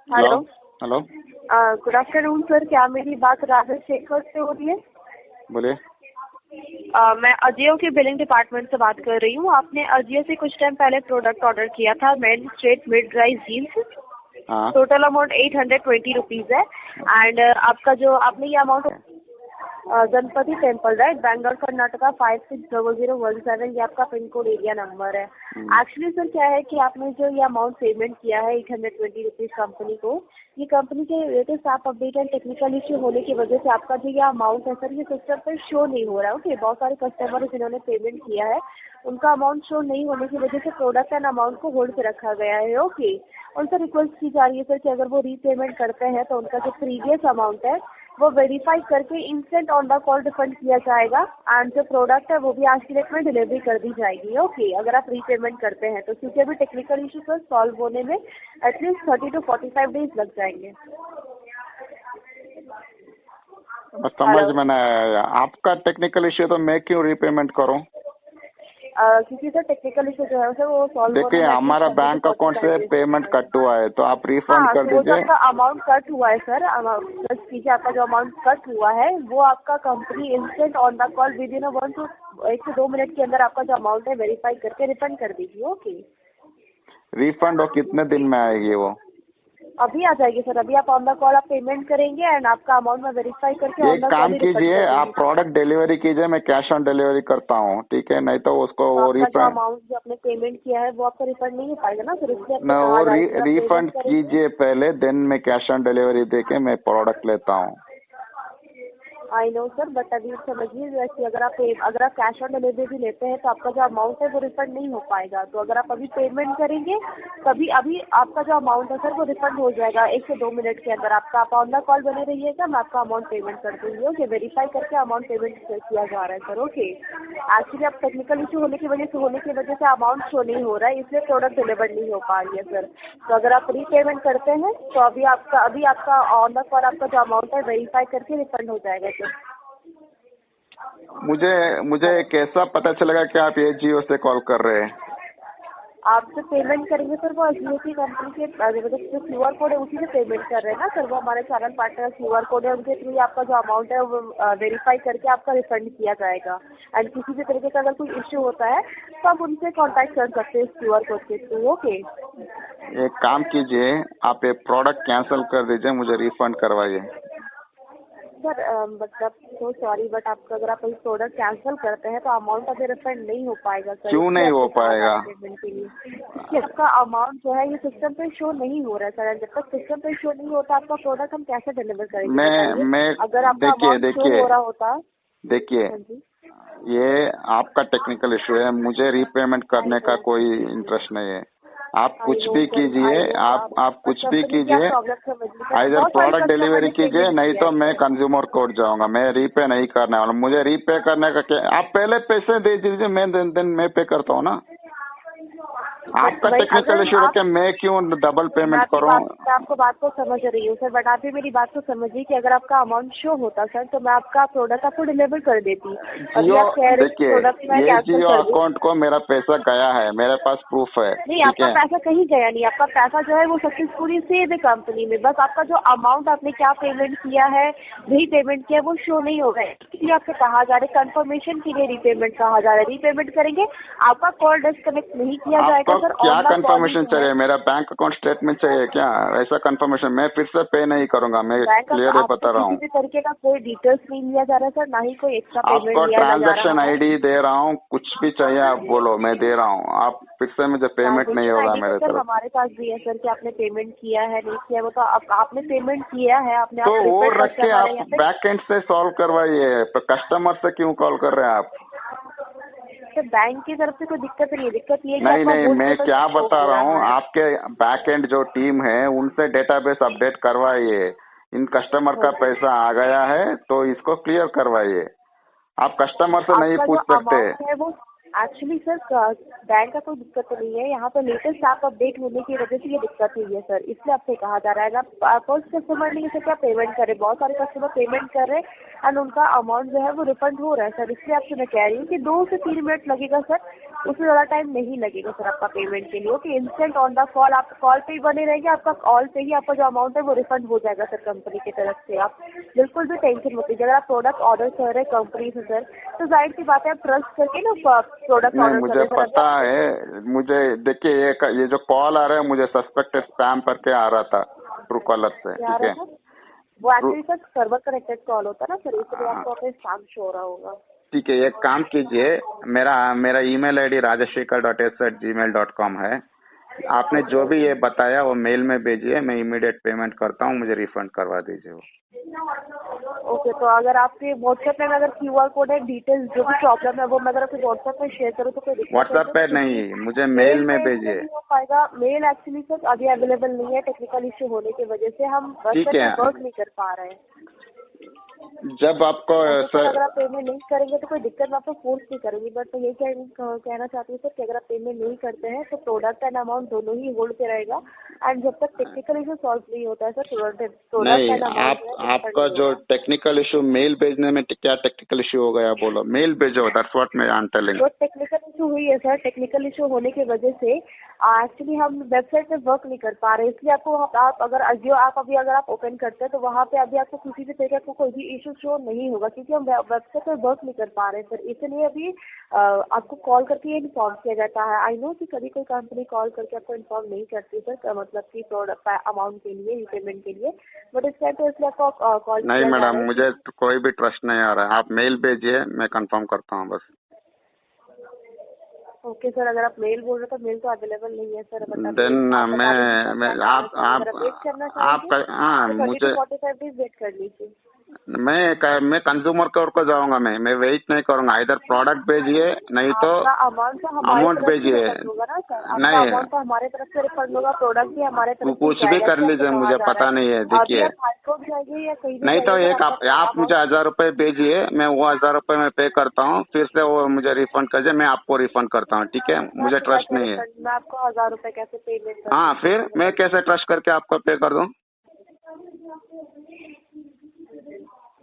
Hello. Hello. Hello. Good afternoon sir, क्या मेरी बात राजेश शेखर से हो रही है? बोलिए। मैं अजियो के बिलिंग डिपार्टमेंट से बात कर रही हूँ। आपने अजियो से कुछ टाइम पहले प्रोडक्ट ऑर्डर किया था, men straight mid rise jeans. हाँ। टोटल अमाउंट 820 रुपीज है। एंड आपका जो आपने ये amount Ganapati temple right, Bangalore Karnataka 560017, ये आपका पिन कोड एरिया नंबर है। एक्चुअली सर क्या है कि आपने जो ये अमाउंट पेमेंट किया है 820 रुपीज कंपनी को, ये कंपनी के latest app update and technical issue होने की वजह से आपका जो ये अमाउंट है सर, ये सिस्टम पर शो नहीं हो रहा है। ओके, बहुत सारे कस्टमर जिन्होंने पेमेंट किया है उनका अमाउंट शो नहीं होने की वजह से प्रोडक्ट एंड अमाउंट को होल्ड पे रखा गया है। ओके, उनसे रिक्वेस्ट की जा रही है सर कि अगर वो रीपेमेंट करते हैं तो उनका जो प्रीवियस अमाउंट है वो वेरीफाई करके instant on the call refund किया जाएगा। एंड जो प्रोडक्ट है वो भी आज की डेट में डिलीवरी कर दी जाएगी। ओके, अगर आप रीपेमेंट करते हैं तो, क्योंकि अभी टेक्निकल इशू सर सॉल्व होने में एटलीस्ट 30 to 45 डेज लग जाएंगे। समझ में नहीं आया। आपका टेक्निकल इश्यू तो मैं क्यों रीपेमेंट करूं? क्योंकि सर टेक्निकल इशू जो है सर वो सॉल्व देखिए, हमारा बैंक अकाउंट से पेमेंट कट हुआ है तो आप रिफंड कर वो जो दीजिए। आपका अमाउंट कट हुआ है सर, प्लस कीजिए, आपका जो अमाउंट कट हुआ है वो आपका company instant on the call with in 1 से 2 मिनट के अंदर आपका जो अमाउंट है वेरीफाई करके रिफंड कर दीजिए। ओके, रिफंड और कितने दिन में आएगी वो? अभी आ जाएगी सर। अभी आप ऑन द कॉल आप पेमेंट करेंगे एंड आपका अमाउंट में वेरीफाई करके ऑन एक द कॉल काम ही रिफंड कीजिए, कर आप देंगे। प्रोडक्ट डिलीवरी कीजिए, मैं कैश ऑन डिलीवरी करता हूँ, ठीक है? नहीं तो उसको वो आपका जो रिफंड अमाउंट जो आपने पेमेंट किया है वो आपका रिफंड नहीं हो पाएगा ना सर, इसलिए आपको न, कहा वो जा रहा है कि आप रिफंड पेमेंट करेंगे। कीजिए पहले, देन मैं कैश ऑन डिलीवरी देके मैं प्रोडक्ट लेता हूँ। आई नो सर, बट अभी समझिए जैसे अगर आप कैश ऑन डिलीवरी भी लेते हैं तो आपका जो अमाउंट है वो रिफंड नहीं हो पाएगा। तो अगर आप अभी पेमेंट करेंगे तभी अभी आपका जो अमाउंट है सर वो रिफंड हो जाएगा 1 से 2 मिनट के अंदर। आप ऑन द कॉल बने रहिएगा, मैं आपका अमाउंट पेमेंट कर दूंगी। ओके, वेरीफाई करके अमाउंट पेमेंट किया जा रहा है सर। ओके, एक्चुअली अब टेक्निकल इशू होने की वजह से अमाउंट शो नहीं हो रहा है, इसलिए प्रोडक्ट डिलीवर नहीं हो पा रही है सर। तो अगर आप रीपेमेंट करते हैं तो अभी आपका ऑन द कॉल आपका जो अमाउंट है वेरीफाई करके रिफंड हो जाएगा सर। मुझे कैसा पता चलेगा कि आप ये जियो से कॉल कर रहे हैं? आप जो पेमेंट करेंगे सर वो अजियो की कंपनी के मतलब जो QR कोड है उसी से पेमेंट कर रहे हैं ना सर, वो हमारे चैनल पार्टनर QR कोड है, उनके थ्रू आपका जो अमाउंट है वो वेरीफाई करके आपका रिफंड किया जाएगा। एंड किसी भी तरीके का अगर कोई इश्यू होता है तो आप उनसे कांटेक्ट कर सकते हैं इस QR कोड के थ्रू। ओके, एक काम कीजिए, आप ये प्रोडक्ट कैंसिल कर दीजिए, मुझे रिफंड करवाइए। सर मतलब सो सॉरी, बट आपका अगर आप कोई प्रोडक्ट कैंसिल करते हैं तो अमाउंट अभी रिफंड नहीं हो पाएगा सर। क्यों नहीं हो पाएगा? पेमेंट के लिए क्योंकि आपका अमाउंट जो है ये सिस्टम पे शो नहीं हो रहा है सर। जब तक सिस्टम पे शो नहीं होता आपका प्रोडक्ट हम कैसे डिलीवर करेंगे मैं अगर आपका अमाउंट शो हो रहा होता। देखिए, हाँ जी, ये आपका टेक्निकल इशू है, मुझे रीपेमेंट करने का कोई इंटरेस्ट नहीं है। आप कुछ भी कीजिए, आप कुछ भी कीजिए, इधर प्रोडक्ट डिलीवरी कीजिए, नहीं तो मैं कंज्यूमर कोर्ट जाऊंगा। मैं रीपे नहीं करने वाला। मुझे रीपे करने का क्या, आप पहले पैसे दे दीजिए, मैं दिन मैं पे करता हूँ ना। आपका टेक्निकल इशू है कि मैं क्यों डबल पेमेंट करूं? मैं आपको बात को समझ रही हूँ सर, बट आप भी मेरी बात को समझिए कि अगर आपका अमाउंट शो होता सर तो मैं आपका प्रोडक्ट आपको डिलीवर कर देती। देखिए, ये जियो अकाउंट को मेरा पैसा गया है, मेरे पास प्रूफ है। नहीं, आपका पैसा कहीं गया नहीं, आपका पैसा जो है वो सक्सेसफुली सेव है कंपनी में। बस आपका जो अमाउंट आपने क्या पेमेंट किया है, वही पेमेंट किया, वो शो नहीं हो रहा है। इसलिए आपसे कहा जा रहा है कंफर्मेशन के लिए रीपेमेंट कहा जा रहा है। रीपेमेंट करेंगे आपका कॉल डिस्कनेक्ट नहीं किया जाएगा सर। क्या कंफर्मेशन चाहिए? मेरा बैंक अकाउंट स्टेटमेंट चाहिए क्या? ऐसा कंफर्मेशन मैं फिर से पे नहीं करूंगा, मैं क्लियर बता रहा हूँ। किसी तरीके का कोई डिटेल्स नहीं लिया जा रहा है सर, ना ही कोई एक्स्ट्रा पेमेंट आपको लिया जा रहा है। ट्रांजैक्शन आईडी दे रहा हूँ, कुछ भी चाहिए आप बोलो, मैं दे रहा हूँ। आप फिर से मुझे पेमेंट नहीं होगा मेरे तरफ। हमारे पास भी है सर कि आपने पेमेंट किया है नहीं किया, वो तो आपने पेमेंट किया है, आपने तो वो रख के आप बैक एंड से सॉल्व करवाइए, कस्टमर से क्यों कॉल कर रहे हैं आप? बैंक की तरफ से कोई दिक्कत नहीं है। दिक्कत ये नहीं, मैं क्या बता रहा हूँ, आपके बैक एंड जो टीम है उनसे डेटाबेस अपडेट करवाइए। इन कस्टमर का पैसा आ गया है तो इसको क्लियर करवाइए। आप कस्टमर से नहीं पूछ सकते। एक्चुअली सर बैंक का कोई दिक्कत तो नहीं है, यहाँ पर लेटेस्ट ऐप अपडेट होने की वजह से ये दिक्कत हुई है सर, इसलिए आपसे कहा जा रहा है। आप फर्स्ट कस्टमर नहीं है सर, क्या पेमेंट करें, बहुत सारे कस्टमर पेमेंट कर रहे हैं एंड उनका अमाउंट जो है वो रिफंड हो रहा है सर, इसलिए आपसे मैं कह रही हूँ कि 2 से 3 मिनट लगेगा सर, उससे ज़्यादा टाइम नहीं लगेगा सर आपका पेमेंट के लिए। Okay, instant on the call, आप कॉल पे ही बने रहेंगे, आपका कॉल पे ही आपका जो अमाउंट है वो रिफंड हो जाएगा सर कंपनी की तरफ से। आप बिल्कुल भी टेंशन मत लीजिए, अगर आप प्रोडक्ट ऑर्डर कर रहे हैं कंपनी से सर, तो जाहिर सी बात है आप ट्रस्ट करके ना प्रोडक्ट नहीं, ऑर्डर मुझे करें सर। पता है। मुझे देखिए, ये जो कॉल आ रहा है मुझे सस्पेक्टेड स्पैम करके आ रहा था ट्रू कॉलर से, क्या आ ठीक रहा है। था? वो actually sir server connected call होता है ना सर, इसलिए आपको अपने स्पैम शो हो रहा होगा। ठीक है, एक काम कीजिए, मेरा मेरा ईमेल आईडी rajashekar.s@gmail.com है। आपने जो भी ये बताया वो मेल में भेजिए, मैं इमीडिएट पेमेंट करता हूँ, मुझे रिफंड करवा दीजिए वो। ओके, तो अगर आपके व्हाट्सएप में अगर क्यूआर कोड है, डिटेल्स जो भी प्रॉब्लम है वो मैं अगर आपको व्हाट्सएप में शेयर करूँ तो कोई दिक्कत है व्हाट्सएप पे सर? नहीं, मुझे मेल में पे भेजिए। नहीं हो पाएगा, मेल एक्चुअली सर अभी अवेलेबल नहीं है, टेक्निकल इश्यू होने की वजह से हम ठीक है, वर्क नहीं कर पा रहे हैं। जब आपको तो सर सर अगर आप पेमेंट नहीं करेंगे तो कोई दिक्कत, मैं आपको फोर्स नहीं करूंगी, बट मैं यही कहना चाहती हूँ सर कि अगर आप पेमेंट नहीं करते हैं तो प्रोडक्ट एंड अमाउंट दोनों ही होल्ड पे रहेगा एंड जब तक टेक्निकल इशू सॉल्व नहीं होता है सर प्रोडक्ट नहीं, एंड अमाउंट जो है refund आपका नहीं जो होगा। टेक्निकल इशू मेल भेजने में क्या टेक्निकल इशू हो गया बोलो, मेल भेजो, दैट्स व्हाट मैं आई एम टेलिंग। जो टेक्निकल इशू हुई है सर, टेक्निकल इशू होने की वजह से एक्चुअली हम वेबसाइट पे वर्क नहीं कर पा रहे, इसलिए आपको आप अगर अजियो आप अभी अगर आप ओपन करते हैं तो वहाँ पे अभी आपको किसी भी तरीके का कोई भी इशू शो नहीं होगा, क्योंकि हम वेबसाइट पे वर्क नहीं कर पा रहे हैं सर, इसलिए अभी आपको कॉल करके ये इन्फॉर्म किया जाता है। आई नो कि कभी कोई कंपनी कॉल करके आपको इन्फॉर्म नहीं करती सर, मतलब कि प्रोडक्ट अमाउंट के लिए, रीपेमेंट के लिए, बट इस टाइम तो इसलिए आपको कॉल नहीं किया जा रहा मैडम, है। मुझे तो कोई भी ट्रस्ट नहीं आ रहा है, आप मेल भेजिए, मैं कंफर्म करता हूँ बस। ओके सर, अगर आप मेल बोल रहे हो तो मेल तो अवेलेबल नहीं है सर, बट देन आप बता दीजिए कब मैं तक आना चाहिए, अगर आप वेट करना चाहेंगे हाँ, तो 30 मुझे to 45 डेज वेट कर लीजिए। मैं कंज्यूमर कोर्ट को जाऊंगा, मैं वेट नहीं करूंगा, इधर प्रोडक्ट भेजिए नहीं तो आपका अमाउंट तो हमारे अमाउंट तरफ से भेजिए। रिफंड होगा ना सर, आपका नहीं, अमाउंट तो हमारे तरफ से रिफंड होगा, प्रोडक्ट भी हमारे तरफ से कुछ भी जाएगा, कर जैसे लीजिए, कहा मुझे जा रहा पता नहीं है। है। अभी देखिए, आप हाई कोर्ट जाइए या कहीं भी नहीं तो जाइए एक सर, आप आपका मुझे अमाउंट 1000 रुपये भेजिए, मैं वो 1000 रुपये में पे करता हूँ, फिर से वो मुझे रिफंड कर दीजिए, मैं आपको रिफंड करता हूँ, ठीक है। मुझे ट्रस्ट नहीं है। मैं आपको 1000 रुपए कैसे पेमेंट कर हाँ, सकती फिर हूँ? मैं कैसे ट्रस्ट करके आपको पे कर दूँ?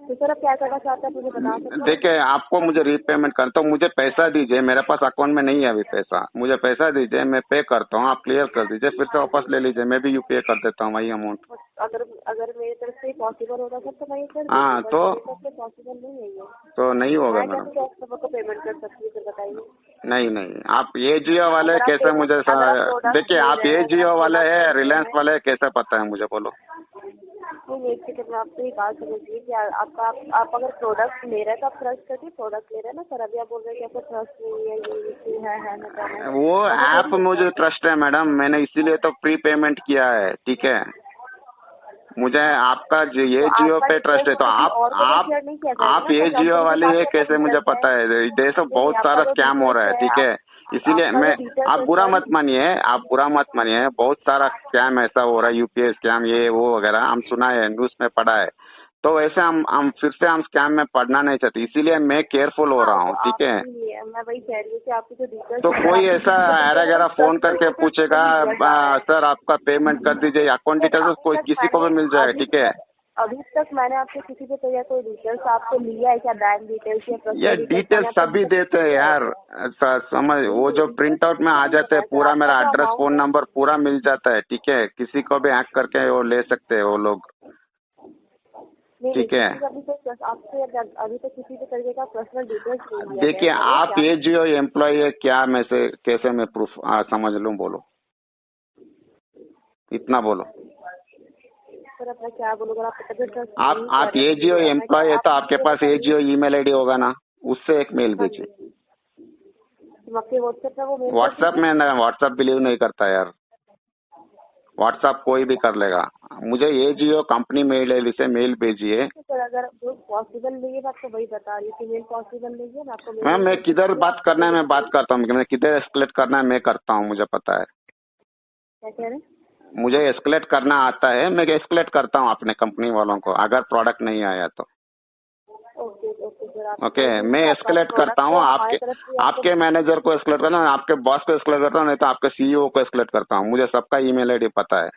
तो सर आप क्या करना चाहते हैं, मुझे बता सकते हैं? देखिए, आपको मुझे रीपेमेंट करता हूँ, मुझे पैसा दीजिए, मेरे पास अकाउंट में नहीं है अभी पैसा, मुझे पैसा दीजिए, मैं पे करता हूँ, आप क्लियर कर दीजिए, फिर से वापस ले लीजिए, मैं भी यूपीआई कर देता हूँ वही अमाउंट। अगर अगर मेरी तरफ से पॉसिबल होगा सर तो मैं ये कर हाँ, दूंगी, बट तो मेरी तरफ से पॉसिबल नहीं है ये। तो नहीं होगा मैं मैडम। कैसे कस्टमर को पेमेंट कर सकती हूँ सर, बताइए। नहीं नहीं, आप ये जियो वाले अगर आप कैसे मुझे अगर आप प्रोडक्ट देखिए, ले आप रहे ये हैं, अगर जियो आप वाले प्रोडक्ट है, ले रहे रिलायंस हैं, वाले है, कैसे पता है मुझे बोलो? नहीं एक सेकंड में आपसे ये बात समझिए कि आपका आप अगर प्रोडक्ट ले रहे हैं तो आप ट्रस्ट करके प्रोडक्ट ले रहे हैं ना सर, अभी आप बोल रहे हैं कि आपको ट्रस्ट नहीं है, ये इशू है ना करना है। वो ऐसा ऐप थोड़ी मुझे होता है। ट्रस्ट है मैडम, मैंने इसीलिए तो प्री पेमेंट किया है, ठीक है। मुझे आपका ये तो जियो आपका पे ट्रस्ट है, डिटेल्स तो किसी और को तो शेयर नहीं किया जाएगा आप ना ये सर, जियो कंपनी के वाले पास ये आपका कैसे मुझे डिटेल्स है। पता है? देश में नहीं बहुत नहीं, आपका सारा जो स्कैम हो रहा डिटेल्स है, है ठीक है। इसीलिए आपका जो मैं डिटेल्स आप है बुरा सर, मत मानिए, आप बुरा मत मानिए, बहुत सारा स्कैम ऐसा हो रहा है, यूपीआई स्कैम ये वो वगैरह हम सुना है, न्यूज में पढ़ा है, तो वैसे हम फिर से हम स्कैम में पड़ना नहीं चाहते, इसीलिए मैं केयरफुल हो हाँ रहा तो हूँ, ठीक है। मैं वही कह रही हूँ कि आपकी जो डिटेल्स तो है कोई आपकी ऐसा किसी को ऐरा गैरा फोन ट्रस्ट करके करके पूछेगा नहीं दिया जा रहा है। सर आपका पेमेंट कर दीजिए, अकाउंट सर डिटेल्स, कोई किसी को भी मिल जाएगा, ठीक है। अभी तक मैंने आपसे किसी भी तरह कोई डिटेल्स आपको लिया है क्या, बैंक डिटेल्स या ये पर्सनल डिटेल्स मैंने डिटेल्स आपको सभी डिटेल्स देते हैं दिया है? यार, समझ वो जो प्रिंट आउट में आ जाते हैं, सर पूरा आपका मेरा जो एड्रेस अमाउंट फोन है, नंबर पूरा मिल जाता है, ठीक है। किसी को भी हैक करके वो ले सकते हैं वो लोग, नहीं ठीक है। किसी का भी सर आपसे अभी तक किसी भी तरीके का पर्सनल डिटेल्स नहीं लिया देखिए, गया सर, आप क्या? ये जियो एम्प्लॉय है क्या, में से कैसे मैं प्रूफ समझ लूँ, बोलो, इतना बोलो। सर अब मैं क्या बोलूँ, अगर आपको तबियत ट्रस्ट आप नहीं आप कर रहे ये जियो तो मैं एम्प्लॉय है तो आपके मुझे पास ये बताइए। जियो ईमेल आईडी होगा ना, उससे एक मेल हाँ भेजिए। जी, तुम आपके व्हाट्सएप पे वो मेल कर व्हाट्सएप दीजिए। में व्हाट्सएप बिलीव नहीं करता यार, व्हाट्सएप कोई भी कर लेगा। मुझे ये जियो कंपनी मेल आईडी से मेल भेजिए। सर अगर जो पॉसिबल नहीं है मैं आपको वही बता रही हूँ कि मेल पॉसिबल नहीं है, मैं आपको मेल मैम, नहीं मैं कर किधर सकती, बात आप करना है मुझे मैं बात बताइए करता हूँ, मैं किधर एस्केलेट करना है मैं करता हूँ, मुझे पता है। क्या कह रहे हैं। मुझे एस्केलेट करना आता है, मैं एस्केलेट करता हूँ अपने कंपनी वालों को, अगर प्रोडक्ट नहीं आया तो। ओके ओके सर, ओके, मैं एस्केलेट करता हूँ, आपके मैनेजर को एस्केलेट करता हूँ, आपके बॉस को एस्केलेट करता हूँ, नहीं तो आपके सीईओ को एस्केलेट करता हूँ। मुझे सबका ईमेल आईडी पता है।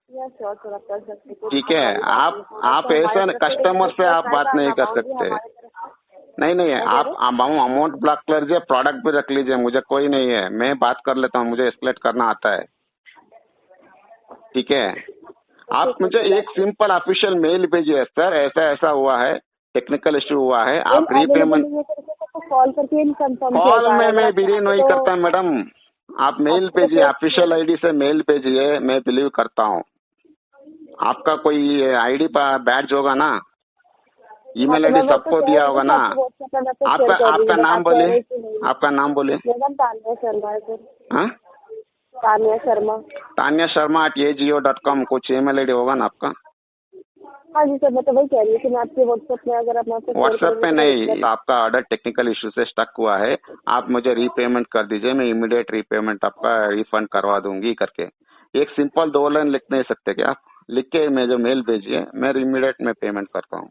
श्योर सर, आप कर सकते हैं। ठीक है, आप ऐसा कस्टमर से आप बात नहीं कर सकते। नहीं, आप अमाउंट ब्लॉक कर लीजिए, प्रोडक्ट भी रख लीजिए, मुझे कोई नहीं है, मैं बात कर लेता हूँ, मुझे एस्केलेट करना आता है। ठीक है, आप मुझे एक सिंपल ऑफिशियल मेल भेजिए, सर ऐसा ऐसा हुआ है, टेक्निकल इश्यू हुआ है, आप रीपेमेंट। कॉल करके कंफर्म कॉल में मैं बिलीव नहीं करता मैडम, आप मेल भेजिए, ऑफिशियल आईडी से मेल भेजिए, मैं बिलीव करता हूँ। आपका कोई आईडी बैड्ज होगा ना, ईमेल आईडी सबको दिया होगा ना। आपका नाम बोलिए, आपका नाम बोलिए। तान्या शर्मा है सर। हाँ, तान्या शर्मा @agio.com कुछ ईमेल आईडी होगा ना आपका? हाँ जी सर, मैं तो वही कह रही हूँ कि मैं आपके व्हाट्सएप में, अगर आप व्हाट्सएप पे नहीं, आपका ऑर्डर टेक्निकल इश्यू से स्टक हुआ है, आप मुझे रीपेमेंट कर दीजिए, मैं इमीडिएट रीपेमेंट आपका रिफंड करवा दूंगी करके। एक सिंपल 2 लाइन लिख नहीं सकते क्या आप? लिख के मैं जो मेल भेजिए, मैं इमीडिएट में पेमेंट करता हूँ।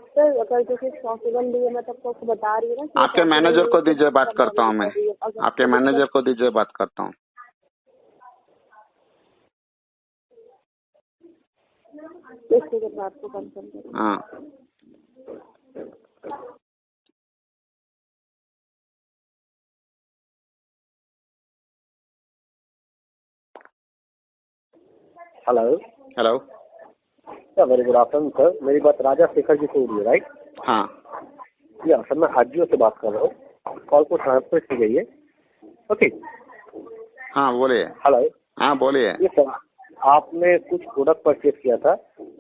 सर अगर जैसे पॉसिबल नहीं है, मैं तब तो आपको बता रही हूँ ना। आपके मैनेजर को दीजिए, बात करता हूँ मैं, आपके मैनेजर को दीजिए, बात करता हूँ। मैं आपको कंफर्म करूँ। हाँ, hello sir, very good afternoon sir. मेरी बात राजा शेखर जी से हो रही है, राइट? हाँ या सर, मैं आजियो से बात कर रहा हूँ, कॉल को ट्रांसफर की गई है। ओके, हाँ बोलिए। हेलो, हाँ बोलिए। ये सर, आपने कुछ प्रोडक्ट परचेज किया था,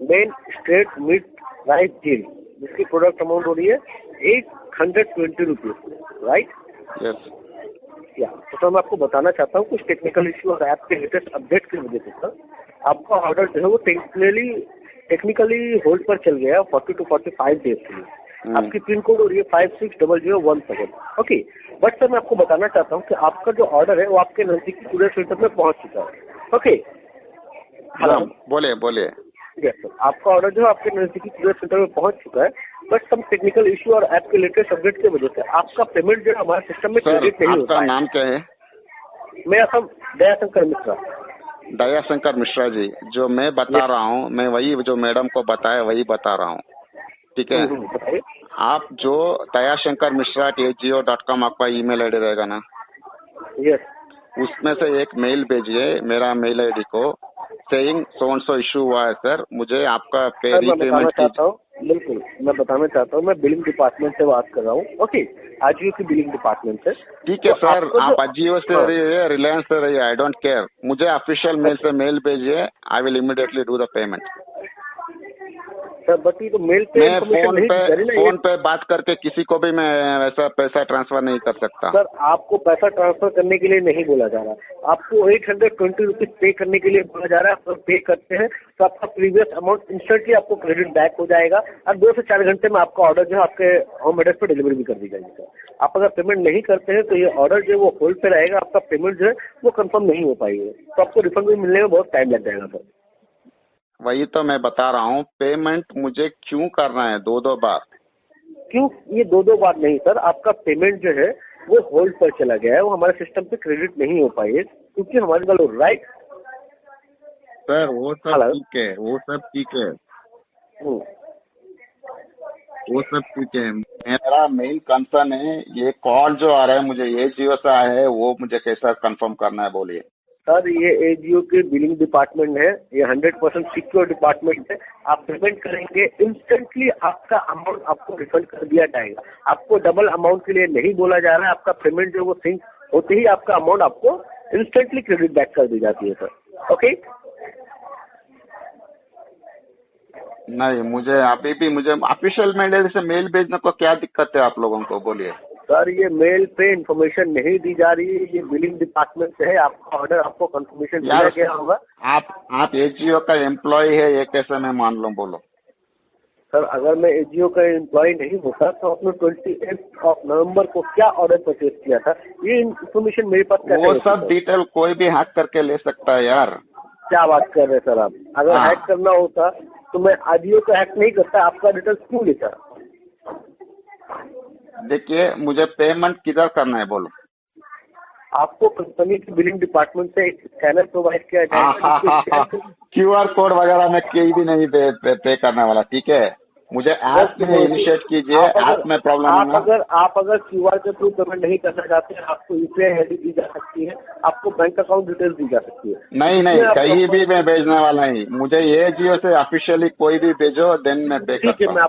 men straight mid rise deal, जिसकी प्रोडक्ट अमाउंट हो रही है 820 रुपीज, राइट? यस। या तो सर, मैं आपको बताना चाहता हूँ कुछ टेक्निकल इश्यू और ऐप के लेटेस्ट अपडेट की वजह से सर आपका ऑर्डर जो है वो टेक्निकली होल्ड पर चल गया 40 to 45 डेज के लिए। आपकी पिन कोड हो रही है 560017। ओके, बट सर मैं आपको बताना चाहता हूँ कि आपका जो ऑर्डर है वो आपके नजदीकी कुरियर सेंटर में पहुंच चुका है। ओके, हेलो, बोलिए। यस सर, आपका ऑर्डर जो है आपके नजदीकी कुरियर सेंटर में पहुंच चुका है, बट सम टेक्निकल इश्यू और ऐप के लेटेस्ट अपडेट की वजह से आपका पेमेंट जो है हमारे सिस्टम में क्रेडिट नहीं होता है। आपका नाम क्या है? मैं दयाशंकर मिश्रा। दयाशंकर मिश्रा जी, जो मैं बता रहा हूँ, मैं वही जो मैडम को बताया वही बता रहा हूँ। ठीक है, बताइए। आप जो दयाशंकर मिश्रा @agio.com आपका ईमेल आईडी रहेगा ना? यस। उसमें से एक मेल भेजिए मेरा मेल आईडी को, saying so and so issue हुआ है सर, मुझे आपका पे रीपेमेंट चाहता हूँ। बिल्कुल, मैं बताना चाहता हूँ, मैं बिलिंग डिपार्टमेंट से बात कर रहा हूँ। ओके, आजियो की बिलिंग डिपार्टमेंट से। ठीक है सर, आप आजियो से रहिए, रिलायंस से रहिए, आई डोंट केयर, मुझे ऑफिशियल मेल से मेल भेजिए, I will immediately do the payment. Sir but ये तो मेल पे मैं फोन पे बात करके किसी को भी मैं ऐसा पैसा ट्रांसफर नहीं कर सकता। सर आपको पैसा ट्रांसफर करने के लिए नहीं बोला जा रहा, आपको 820 रुपीज पे करने के लिए बोला जा रहा है। आप पे करते हैं तो आपका प्रीवियस अमाउंट इंस्टेंटली आपको क्रेडिट बैक हो जाएगा और 2 से 4 घंटे में आपका ऑर्डर जो है आपके होम एड्रेस पर डिलीवरी भी कर दी जाएगी। सर आप अगर पेमेंट नहीं करते हैं तो ये ऑर्डर जो है वो होल्ड पे रहेगा, आपका पेमेंट जो है वो कंफर्म नहीं हो पाएगी, तो आपको रिफंड भी मिलने में बहुत टाइम लग जाएगा। सर वही तो मैं बता रहा हूँ, पेमेंट मुझे क्यों करना है 2-2 बार? क्यों? ये 2-2 बार नहीं सर, आपका पेमेंट जो है वो होल्ड पर चला गया है, वो हमारे सिस्टम पे क्रेडिट नहीं हो पाई है क्योंकि हमारे गलो राइट। सर वो सब ठीक है, वो सब ठीक है, मेरा मेन कंसर्न है ये कॉल जो आ रहा है मुझे एजियो से आया है, वो मुझे कैसा कंफर्म करना है बोलिए। सर ये एजियो के बिलिंग डिपार्टमेंट है, ये 100% सिक्योर डिपार्टमेंट है। आप पेमेंट करेंगे इंस्टेंटली आपका अमाउंट आपको रिफंड कर दिया जाएगा, आपको डबल अमाउंट के लिए नहीं बोला जा रहा है। आपका पेमेंट जो वो सिंक होते ही आपका अमाउंट आपको इंस्टेंटली क्रेडिट बैक कर दी जाती है सर। ओके, नहीं मुझे अभी भी मुझे ऑफिशियल मेल से मेल भेजने को क्या दिक्कत है आप लोगों को बोलिए। सर ये मेल पे इंफॉर्मेशन नहीं दी जा रही है, ये बिलिंग डिपार्टमेंट से है, आपका ऑर्डर आपको कंफर्मेशन दिया गया होगा। आप एजीओ का एम्प्लॉय है ये कैसे मैं मान लूं बोलो। सर अगर मैं एजीओ का एम्प्लॉय नहीं होता तो आपने 28 नवंबर को क्या ऑर्डर परचेज किया था, ये इन्फॉर्मेशन मेरे पास क्या? वो सब डिटेल कोई भी हैक करके ले सकता है यार। क्या बात कर रहे हैं सर आप? अगर हैक करना होता तो मैं आजियो का हैक नहीं करता, आपका डिटेल्स क्यों लेता? देखिए मुझे पेमेंट किधर करना है बोलो। आपको कंपनी के बिलिंग डिपार्टमेंट से एक स्कैनर प्रोवाइड किया जाएगा। QR कोड वगैरह में कहीं भी नहीं पे करने वाला, ठीक है। मुझे ऐप में इनिशिएट कीजिए, ऐप में प्रॉब्लम है ना। आप अगर QR के थ्रू पेमेंट नहीं करना चाहते हैं, आपको UPI ID दी जा सकती है, आपको बैंक अकाउंट डिटेल्स दी जा सकती है। नहीं कहीं भी मैं भेजने वाला नहीं, मुझे ये जियो से ऑफिशियली कोई भी भेजो, देन मैं पे करता हूँ।